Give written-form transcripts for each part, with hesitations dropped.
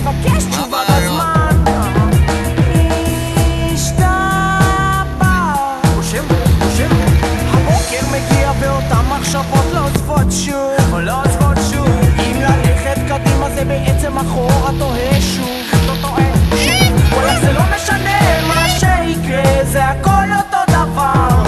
לבקש תשובה בזמן. הבוקר מגיע ואותן מחשבות לא עוזבות שוב, אם ללכת קדימה זה בעצם אחורה תוהה שוב. וואלה זה לא משנה מה שיקרה, זה הכל אותו דבר.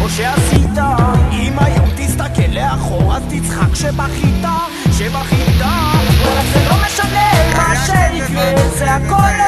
או שעשית, אם היום תסתכל לאחור אז תצחק שבכית. וואלה זה לא משנה מה שיקרה, זה הכל